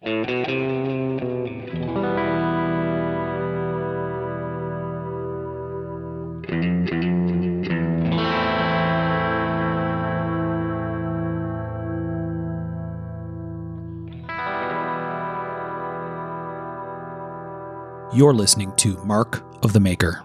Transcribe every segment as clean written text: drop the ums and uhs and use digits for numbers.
You're listening to Mark of the Maker.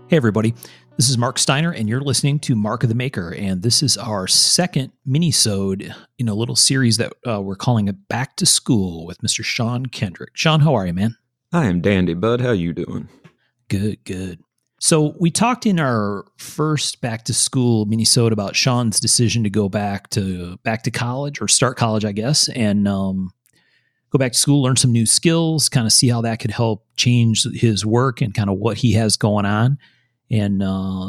Hey everybody, this is Mark Steiner and you're listening to Mark of the Maker, and this is our second Minisode in a little series that we're calling it Back to School with Mr. Sean Kendrick. Sean, how are you, man? I am dandy, bud. How you doing? Good. So we talked in our first Back to School Minisode about Sean's decision to go back to college, or start college, I guess, and go back to school, learn some new skills, kind of see how that could help change his work and kind of what he has going on. And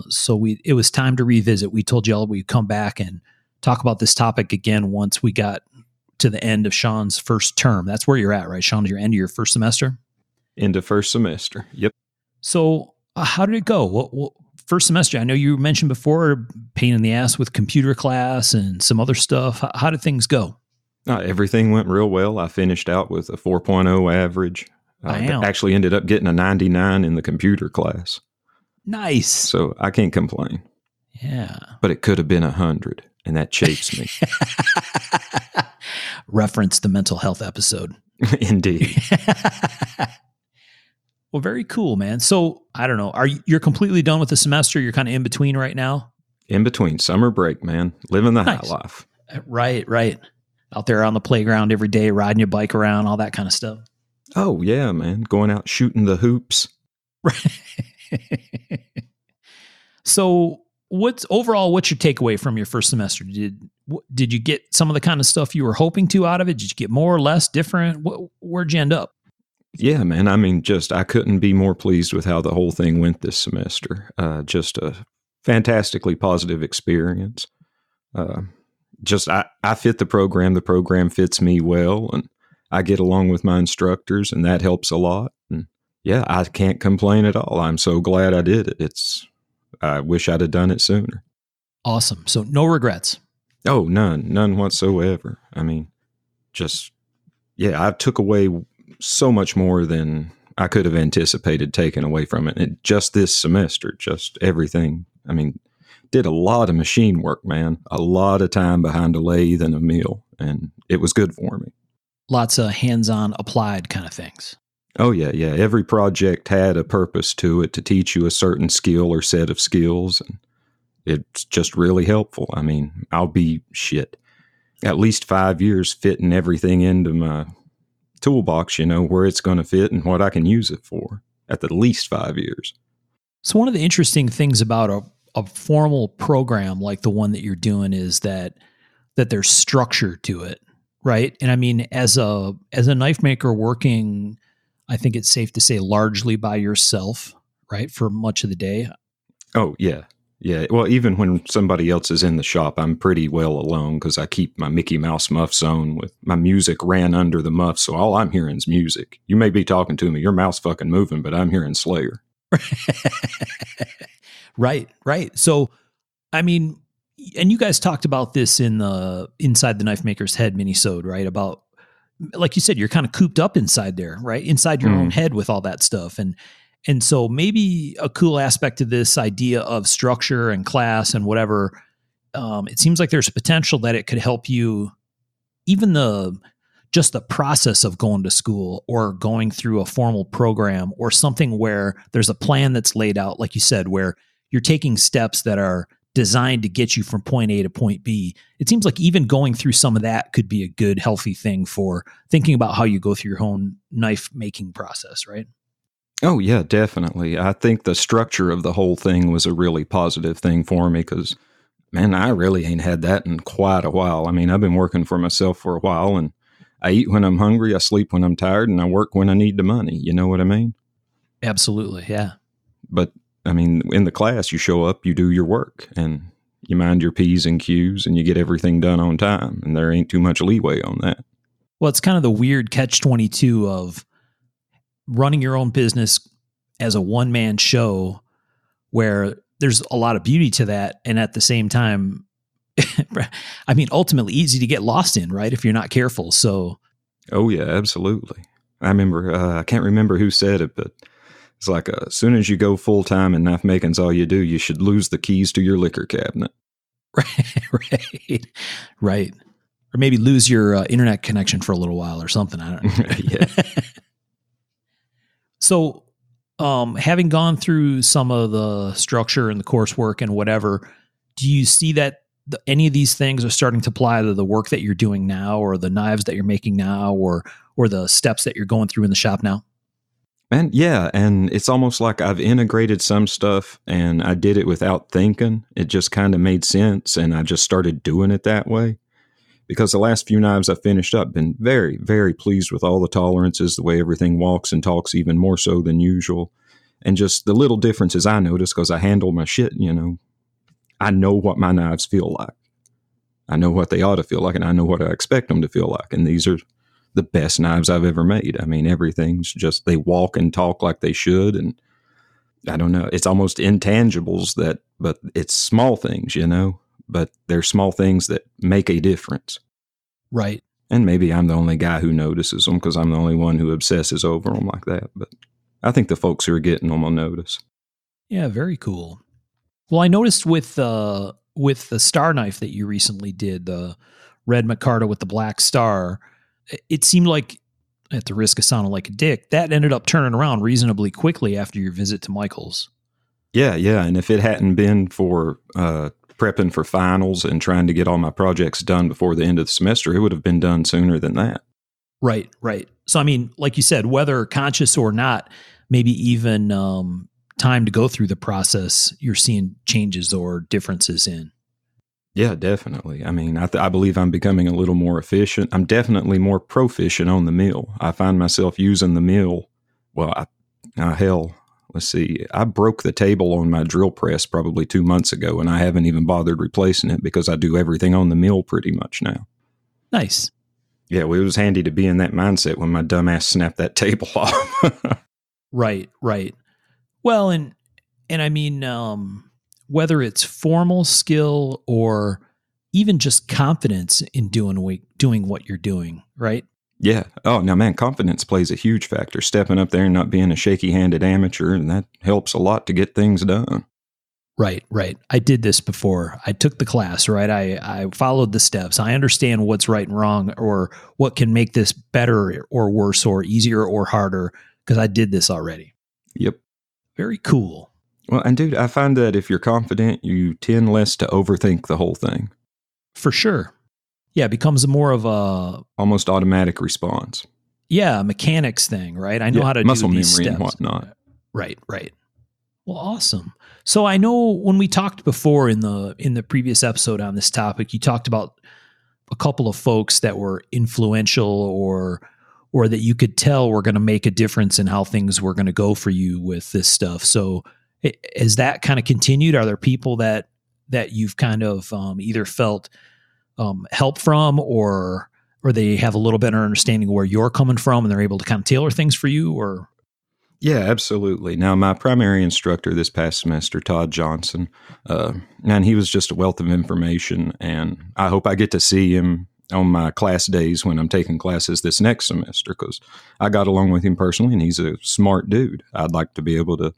so it was time to revisit. We told y'all we'd come back and talk about this topic again once we got to the end of Sean's first term. That's where you're at, right, Sean? You're end of your first semester? End of first semester, yep. So how did it go? What first semester? I know you mentioned before, pain in the ass with computer class and some other stuff. How did things go? Everything went real well. I finished out with a 4.0 average. Actually ended up getting a 99 in the computer class. Nice. So I can't complain. Yeah. But it could have been 100, and that chafes me. Reference the mental health episode. Indeed. Well, very cool, man. So I don't know. You're completely done with the semester? You're kind of in between right now? In between. Summer break, man. Living the Nice. high life. Right. Out there on the playground every day, riding your bike around, all that kind of stuff. Oh, yeah, man. Going out shooting the hoops. Right. So what's your takeaway from your first semester? Did you get some of the kind of stuff you were hoping to out of it? Did you get more, less, different? Where'd you end up? Yeah, man. I mean, I couldn't be more pleased with how the whole thing went this semester. Just a fantastically positive experience. I fit the program. The program fits me well, and I get along with my instructors, and that helps a lot. And yeah, I can't complain at all. I'm so glad I did it. I wish I'd have done it sooner. Awesome. So no regrets. Oh, none whatsoever. I mean, I took away so much more than I could have anticipated taking away from it. And just this semester, just everything. I mean, did a lot of machine work, man. A lot of time behind a lathe and a mill, and it was good for me. Lots of hands-on applied kind of things. Oh, yeah. Every project had a purpose to it to teach you a certain skill or set of skills, and it's just really helpful. I mean, I'll be at least 5 years fitting everything into my toolbox, where it's going to fit and what I can use it for, at the least 5 years. So one of the interesting things about a formal program like the one that you're doing is that there's structure to it, right? And I mean, as a knife maker working, I think it's safe to say largely by yourself, right, for much of the day. Oh, yeah. Yeah. Well, even when somebody else is in the shop, I'm pretty well alone because I keep my Mickey Mouse muffs on with my music ran under the muff. So all I'm hearing is music. You may be talking to me, your mouth's fucking moving, but I'm hearing Slayer. Right. So, I mean, and you guys talked about this in the Inside the Knife Maker's Head minisode, right? About, like you said, you're kind of cooped up inside there, right? Inside your own head with all that stuff. And so maybe a cool aspect of this idea of structure and class and whatever, it seems like there's a potential that it could help you, even just the process of going to school or going through a formal program or something where there's a plan that's laid out, like you said, where you're taking steps that are designed to get you from point A to point B. It seems like even going through some of that could be a good, healthy thing for thinking about how you go through your own knife making process, right? Oh, yeah, definitely. I think the structure of the whole thing was a really positive thing for me because, man, I really ain't had that in quite a while. I mean, I've been working for myself for a while, and I eat when I'm hungry, I sleep when I'm tired, and I work when I need the money. You know what I mean? Absolutely, yeah. But, I mean, in the class, you show up, you do your work, and you mind your P's and Q's, and you get everything done on time, and there ain't too much leeway on that. Well, it's kind of the weird catch-22 of running your own business as a one-man show where there's a lot of beauty to that. And at the same time, I mean, ultimately easy to get lost in, right? If you're not careful. So. Oh yeah, absolutely. I remember, I can't remember who said it, but it's like, as soon as you go full time and knife making's all you do, you should lose the keys to your liquor cabinet. Right. Right. Or maybe lose your internet connection for a little while or something. I don't know. Yeah. So, having gone through some of the structure and the coursework and whatever, do you see that any of these things are starting to apply to the work that you're doing now, or the knives that you're making now, or the steps that you're going through in the shop now? And yeah, and it's almost like I've integrated some stuff and I did it without thinking. It just kind of made sense and I just started doing it that way. Because the last few knives I finished up, been very, very pleased with all the tolerances, the way everything walks and talks even more so than usual. And just the little differences I notice because I handle my shit, I know what my knives feel like. I know what they ought to feel like and I know what I expect them to feel like. And these are the best knives I've ever made. I mean, everything's just, they walk and talk like they should. And I don't know, it's almost intangibles but it's small things, but they're small things that make a difference. Right. And maybe I'm the only guy who notices them because I'm the only one who obsesses over them like that. But I think the folks who are getting them will notice. Yeah, very cool. Well, I noticed with the star knife that you recently did, the red micarta with the black star, it seemed like, at the risk of sounding like a dick, that ended up turning around reasonably quickly after your visit to Michael's. Yeah. And if it hadn't been for prepping for finals and trying to get all my projects done before the end of the semester, it would have been done sooner than that. Right. So, I mean, like you said, whether conscious or not, maybe even time to go through the process, you're seeing changes or differences in. Yeah, definitely. I mean, I believe I'm becoming a little more efficient. I'm definitely more proficient on the mill. I find myself using the mill. Well, let's see. I broke the table on my drill press probably 2 months ago, and I haven't even bothered replacing it because I do everything on the mill pretty much now. Nice. Yeah, well, it was handy to be in that mindset when my dumbass snapped that table off. Right. Well, and I mean, whether it's formal skill or even just confidence in doing what you're doing, right? Yeah. Oh, now, man, confidence plays a huge factor. Stepping up there and not being a shaky-handed amateur, and that helps a lot to get things done. Right. I did this before. I took the class, right? I followed the steps. I understand what's right and wrong, or what can make this better or worse or easier or harder, because I did this already. Yep. Very cool. Well, and dude, I find that if you're confident, you tend less to overthink the whole thing. For sure. Yeah, it becomes more of a almost automatic response. Yeah, mechanics thing, right? I know how to muscle do these memory steps and whatnot. Right. Well, awesome. So I know when we talked before in the previous episode on this topic, you talked about a couple of folks that were influential or that you could tell were going to make a difference in how things were going to go for you with this stuff. So has that kind of continued? Are there people that you've kind of either felt help from or they have a little better understanding of where you're coming from and they're able to kind of tailor things for you? Or yeah, absolutely. Now, my primary instructor this past semester, Todd Johnson, and he was just a wealth of information, and I hope I get to see him on my class days when I'm taking classes this next semester, because I got along with him personally, and he's a smart dude. I'd like to be able to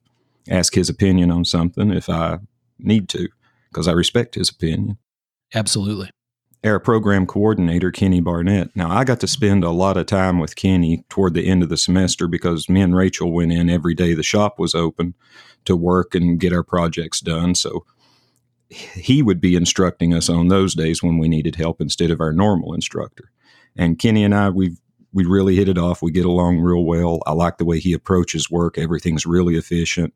ask his opinion on something if I need to, because I respect his opinion. Absolutely. Our program coordinator, Kenny Barnett. Now, I got to spend a lot of time with Kenny toward the end of the semester because me and Rachel went in every day the shop was open to work and get our projects done. So he would be instructing us on those days when we needed help instead of our normal instructor. And Kenny and I, we really hit it off. We get along real well. I like the way he approaches work. Everything's really efficient.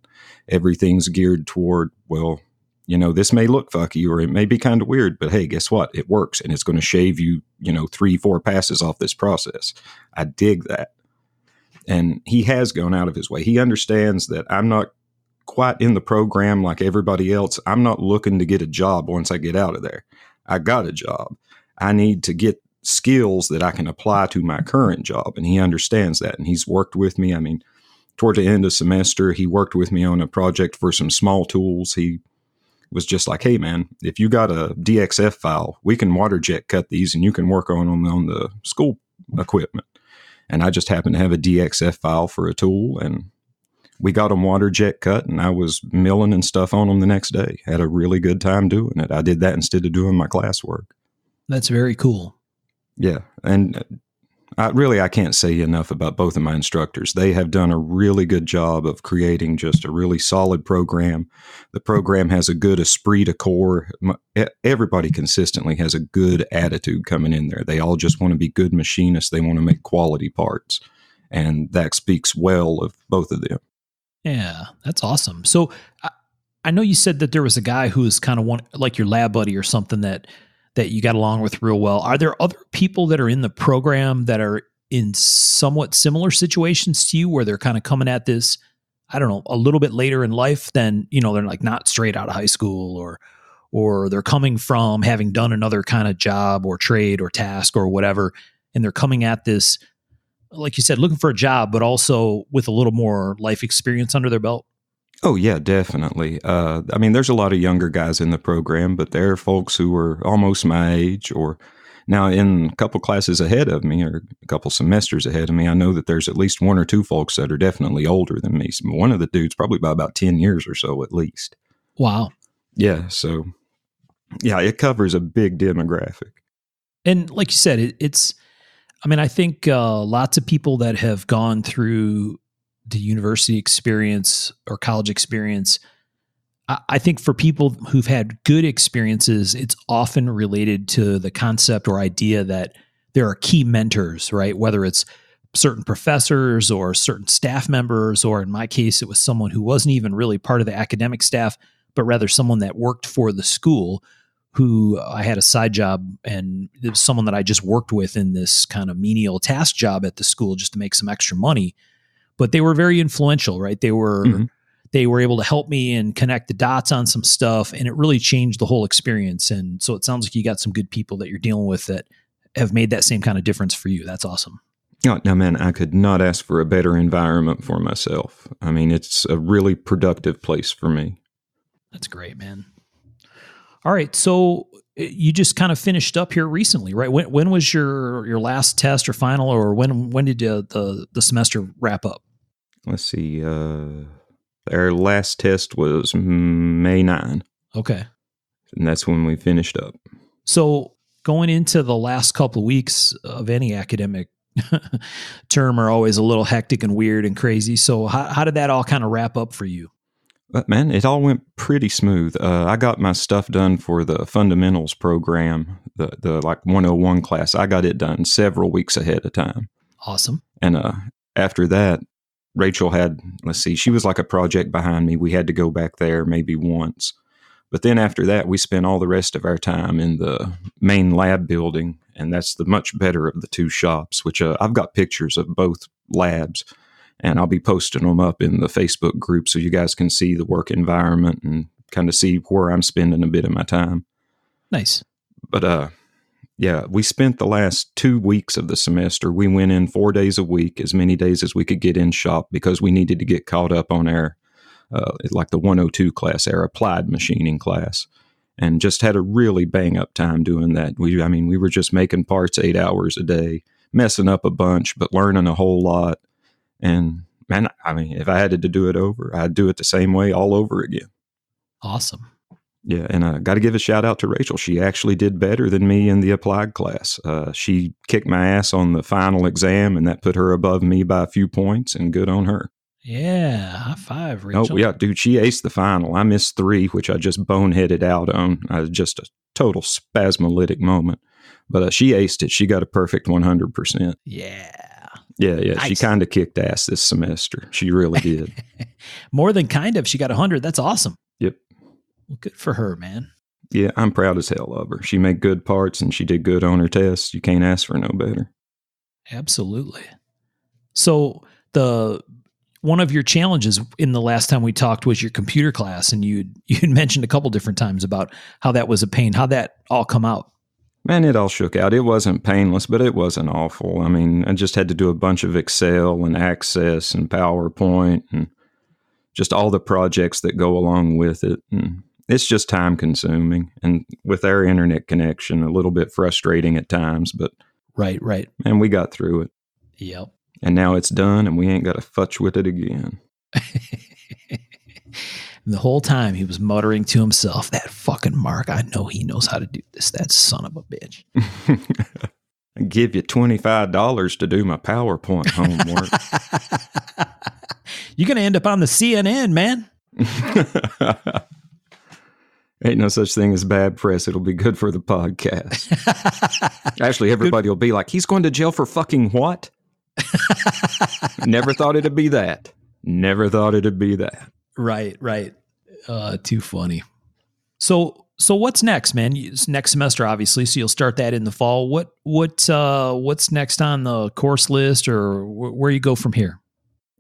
Everything's geared toward, well, this may look fucky or it may be kind of weird, but hey, guess what? It works and it's going to shave you, 3-4 passes off this process. I dig that. And he has gone out of his way. He understands that I'm not quite in the program like everybody else. I'm not looking to get a job once I get out of there. I got a job. I need to get skills that I can apply to my current job. And he understands that. And he's worked with me. I mean, toward the end of semester, he worked with me on a project for some small tools. He was just like, hey, man, if you got a DXF file, we can water jet cut these and you can work on them on the school equipment. And I just happened to have a DXF file for a tool, and we got them water jet cut, and I was milling and stuff on them the next day. Had a really good time doing it. I did that instead of doing my classwork. That's very cool. Yeah. And I can't say enough about both of my instructors. They have done a really good job of creating just a really solid program. The program has a good esprit de corps. Everybody consistently has a good attitude coming in there. They all just want to be good machinists. They want to make quality parts. And that speaks well of both of them. Yeah, that's awesome. So I know you said that there was a guy who was kind of like your lab buddy or something that you got along with real well. Are there other people that are in the program that are in somewhat similar situations to you where they're kind of coming at this, I don't know, a little bit later in life than, they're like not straight out of high school, or they're coming from having done another kind of job or trade or task or whatever, and they're coming at this, like you said, looking for a job, but also with a little more life experience under their belt? Oh, yeah, definitely. There's a lot of younger guys in the program, but there are folks who are almost my age or now in a couple classes ahead of me or a couple semesters ahead of me. I know that there's at least one or two folks that are definitely older than me. So one of the dudes probably by about 10 years or so at least. Wow. Yeah. So, yeah, it covers a big demographic. And like you said, I think lots of people that have gone through the university experience or college experience, I think for people who've had good experiences, it's often related to the concept or idea that there are key mentors, right? Whether it's certain professors or certain staff members, or in my case, it was someone who wasn't even really part of the academic staff, but rather someone that worked for the school, who I had a side job, and it was someone that I just worked with in this kind of menial task job at the school just to make some extra money. But they were very influential, right? They were able to help me and connect the dots on some stuff, and it really changed the whole experience. And so it sounds like you got some good people that you're dealing with that have made that same kind of difference for you. That's awesome. Oh, now, man, I could not ask for a better environment for myself. It's a really productive place for me. That's great, man. All right, so you just kind of finished up here recently, right? When was your last test or final, or when did the semester wrap up? Let's see. Our last test was May 9. Okay. And that's when we finished up. So going into the last couple of weeks of any academic term are always a little hectic and weird and crazy. So how did that all kind of wrap up for you? But man, it all went pretty smooth. I got my stuff done for the fundamentals program, the like 101 class. I got it done several weeks ahead of time. Awesome. And after that, Rachel had, she was like a project behind me. We had to go back there maybe once. But then after that, we spent all the rest of our time in the main lab building. And that's the much better of the two shops, which I've got pictures of both labs. And I'll be posting them up in the Facebook group so you guys can see the work environment and kind of see where I'm spending a bit of my time. Nice. But yeah, we spent the last 2 weeks of the semester. We went in 4 days a week, as many days as we could get in shop, because we needed to get caught up on our, like the 102 class, our applied machining class, and just had a really bang up time doing that. We were just making parts 8 hours a day, messing up a bunch, but learning a whole lot. And man, if I had to do it over, I'd do it the same way all over again. Awesome. Yeah, and I got to give a shout out to Rachel. She actually did better than me in the applied class. She kicked my ass on the final exam, and that put her above me by a few points, and good on her. Yeah, high five, Rachel. Oh, yeah, dude, she aced the final. I missed 3, which I just boneheaded out on. Just a total spasmolytic moment. But she aced it. She got a perfect 100%. Yeah. Yeah. Nice. She kind of kicked ass this semester. She really did. More than kind of. She got 100. That's awesome. Yep. Well, good for her, man. Yeah, I'm proud as hell of her. She made good parts and she did good on her tests. You can't ask for no better. Absolutely. So one of your challenges in the last time we talked was your computer class, and you'd mentioned a couple different times about how that was a pain. How'd that all come out? Man, it all shook out. It wasn't painless, but it wasn't awful. I just had to do a bunch of Excel and Access and PowerPoint and just all the projects that go along with it. And It's just time consuming, and with our internet connection, a little bit frustrating at times, but Right. man, we got through it. Yep. And now it's done, and we ain't got to futch with it again. The whole time he was muttering to himself, that fucking Mark, I know he knows how to do this. That son of a bitch. I give you $25 to do my PowerPoint homework. You're going to end up on the CNN, man. Ain't no such thing as bad press. It'll be good for the podcast. Actually, everybody will be like, he's going to jail for fucking what? Never thought it'd be that. Never thought it'd be that. Right. Too funny. So what's next, man? It's next semester, obviously. So you'll start that in the fall. What's next on the course list, or where you go from here?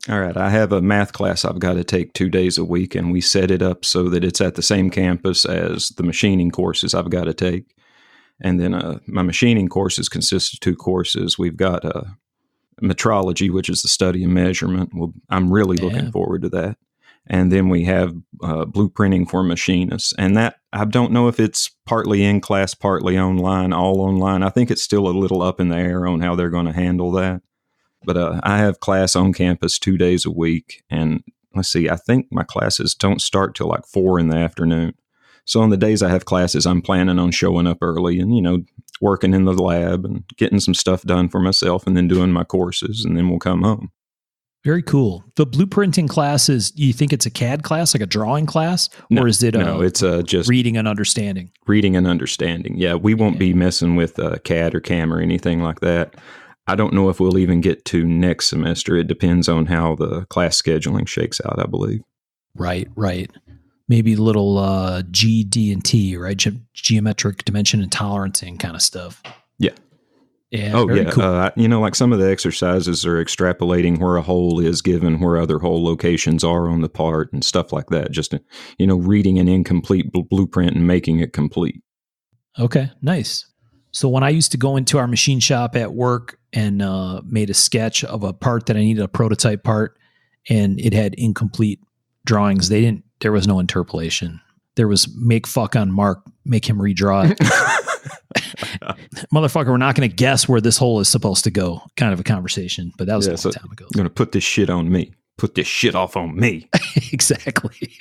All right. I have a math class I've got to take 2 days a week, and we set it up so that it's at the same campus as the machining courses I've got to take. And then my machining courses consist of 2 courses. We've got metrology, which is the study of measurement. Well, I'm really looking forward to that. And then we have blueprinting for machinists. And that, I don't know if it's partly in class, partly online, all online. I think it's still a little up in the air on how they're going to handle that. But I have class on campus 2 days a week. And let's see, I think my classes don't start till like 4 in the afternoon. So on the days I have classes, I'm planning on showing up early and, working in the lab and getting some stuff done for myself and then doing my courses, and then we'll come home. Very cool. The blueprinting classes, do you think it's a CAD class, like a drawing class? Or is it it's just reading and understanding? Reading and understanding. Yeah, we won't be messing with CAD or CAM or anything like that. I don't know if we'll even get to next semester. It depends on how the class scheduling shakes out, I believe. Right. Maybe a little GD&T, right? Geometric dimension and tolerancing kind of stuff. Yeah. Yeah. Oh, yeah. Cool. Like some of the exercises are extrapolating where a hole is given where other hole locations are on the part and stuff like that. Just, reading an incomplete blueprint and making it complete. Okay, nice. So when I used to go into our machine shop at work and made a sketch of a part that I needed, a prototype part, and it had incomplete drawings, there was no interpolation. There was make fuck on Mark, make him redraw it. Motherfucker, we're not going to guess where this hole is supposed to go, kind of a conversation, but that was a long time ago. I'm going to put this shit on me. Put this shit off on me. Exactly.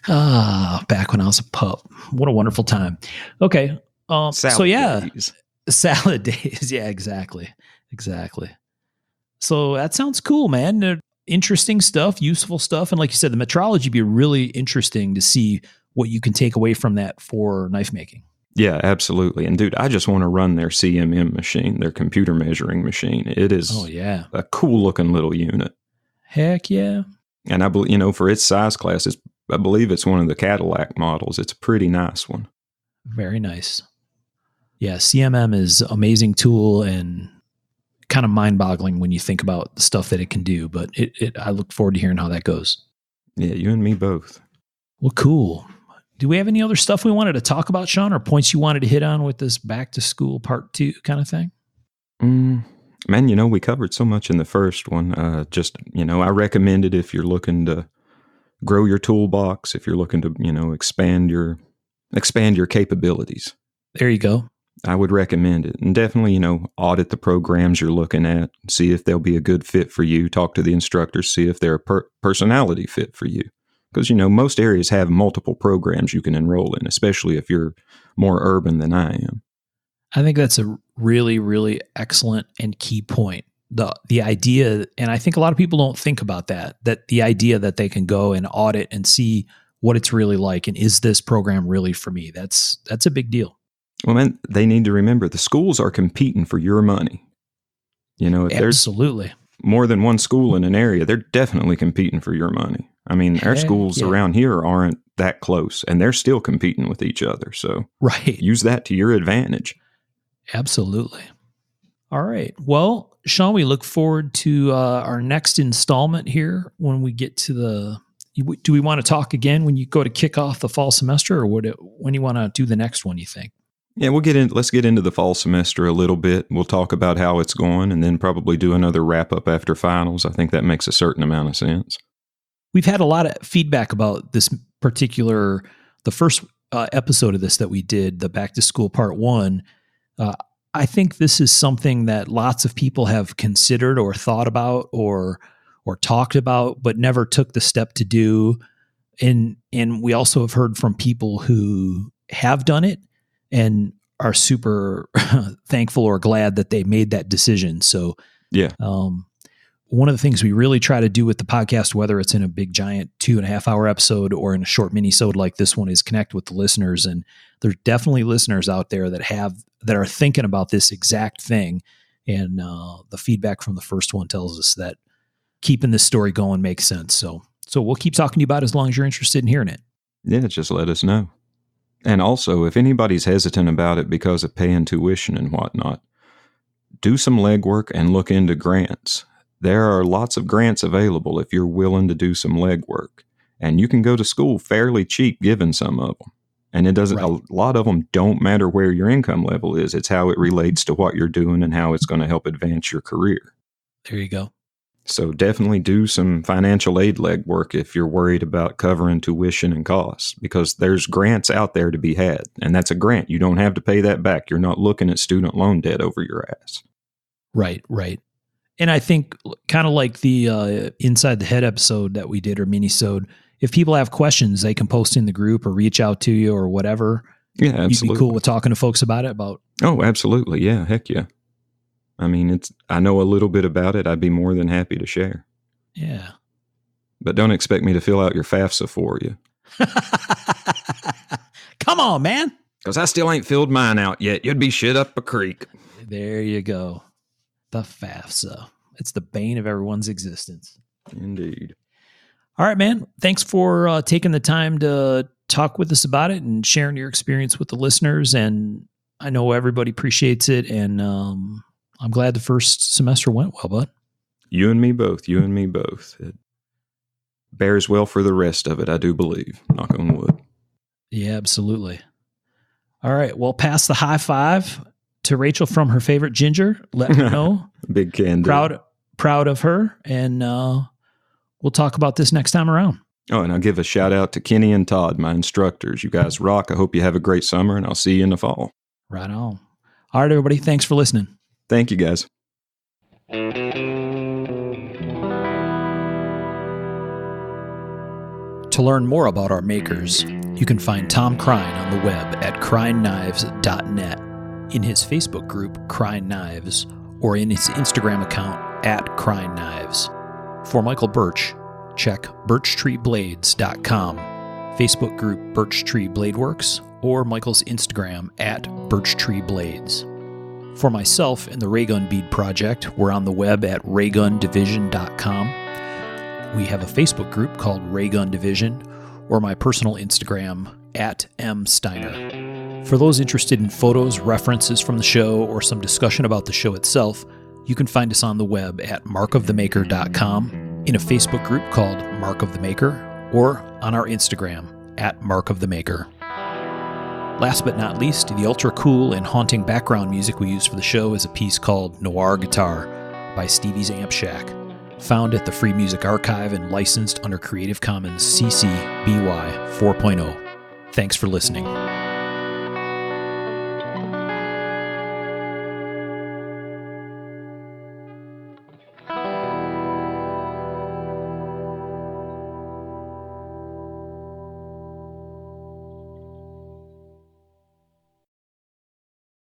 Back when I was a pup. What a wonderful time. Okay. Days. Salad days. Yeah, exactly. So that sounds cool, man. Interesting stuff, useful stuff. And like you said, the metrology would be really interesting to see what you can take away from that for knife making. Yeah, absolutely. And dude, I just want to run their CMM machine, their computer measuring machine. It is a cool looking little unit. Heck yeah. And I believe, for its size class, I believe it's one of the Cadillac models. It's a pretty nice one. Very nice. Yeah, CMM is an amazing tool and kind of mind-boggling when you think about the stuff that it can do. But I look forward to hearing how that goes. Yeah, you and me both. Well, cool. Do we have any other stuff we wanted to talk about, Sean, or points you wanted to hit on with this back to school part 2 kind of thing? Man, we covered so much in the first one. I recommend it if you're looking to grow your toolbox, if you're looking to, expand your capabilities. There you go. I would recommend it. And definitely, audit the programs you're looking at, see if they'll be a good fit for you. Talk to the instructors, see if they're a personality fit for you. Because, most areas have multiple programs you can enroll in, especially if you're more urban than I am. I think that's a really, really excellent and key point. The idea, and I think a lot of people don't think about that the idea that they can go and audit and see what it's really like, and is this program really for me? That's a big deal. Well, man, they need to remember the schools are competing for your money. If Absolutely. There's more than one school in an area, they're definitely competing for your money. I mean, our schools around here aren't that close, and they're still competing with each other. So use that to your advantage. Absolutely. All right. Well, Sean, we look forward to our next installment here when we get to do we want to talk again when you go to kick off the fall semester, or when do you want to do the next one, you think? Yeah, let's get into the fall semester a little bit. We'll talk about how it's going and then probably do another wrap up after finals. I think that makes a certain amount of sense. We've had a lot of feedback about this particular the first episode of this that we did, the Back to School Part 1, I think this is something that lots of people have considered or thought about or talked about, but never took the step to do. And we also have heard from people who have done it and are super thankful or glad that they made that decision. So yeah, one of the things we really try to do with the podcast, whether it's in a big giant 2.5 hour episode or in a short mini-sode like this one, is connect with the listeners. And there's definitely listeners out there that are thinking about this exact thing. And the feedback from the first one tells us that keeping this story going makes sense. So we'll keep talking to you about it as long as you're interested in hearing it. Yeah, just let us know. And also, if anybody's hesitant about it because of paying tuition and whatnot, do some legwork and look into grants. There are lots of grants available if you're willing to do some legwork. And you can go to school fairly cheap given some of them. And it doesn't, a lot of them don't matter where your income level is. It's how it relates to what you're doing and how it's going to help advance your career. There you go. So definitely do some financial aid legwork if you're worried about covering tuition and costs, because there's grants out there to be had. And that's a grant. You don't have to pay that back. You're not looking at student loan debt over your ass. Right. And I think kind of like the Inside the Head episode that we did, or mini-sode, if people have questions, they can post in the group or reach out to you or whatever. Yeah, absolutely. You'd be cool with talking to folks about it? Oh, absolutely. Yeah, heck yeah. I mean, I know a little bit about it. I'd be more than happy to share. Yeah. But don't expect me to fill out your FAFSA for you. Come on, man. Because I still ain't filled mine out yet. You'd be shit up a creek. There you go. The FAFSA. It's the bane of everyone's existence. Indeed. All right, man. Thanks for taking the time to talk with us about it and sharing your experience with the listeners. And I know everybody appreciates it. And I'm glad the first semester went well, bud. You and me both. It bears well for the rest of it, I do believe. Knock on wood. Yeah, absolutely. All right. Well, pass the high five to Rachel from her favorite ginger. Let her know. Big can do. Proud of her. And we'll talk about this next time around. Oh, and I'll give a shout out to Kenny and Todd, my instructors. You guys rock. I hope you have a great summer, and I'll see you in the fall. Right on. All right, everybody. Thanks for listening. Thank you, guys. To learn more about our makers, you can find Tom Crine on the web at crineknives.net, in his Facebook group, Crine Knives, or in his Instagram account, @CrineKnives. For Michael Birch, check birchtreeblades.com, Facebook group Birch Tree Blade Works, or Michael's Instagram @BirchtreeBlades. For myself and the Raygun Bead Project, we're on the web at raygundivision.com. We have a Facebook group called Raygun Division, or my personal Instagram @msteiner. For those interested in photos, references from the show, or some discussion about the show itself, you can find us on the web at markofthemaker.com, in a Facebook group called Mark of the Maker, or on our Instagram @markofthemaker. Last but not least, the ultra cool and haunting background music we use for the show is a piece called Noir Guitar by Stevie's Amp Shack, found at the Free Music Archive and licensed under Creative Commons CC BY 4.0. Thanks for listening.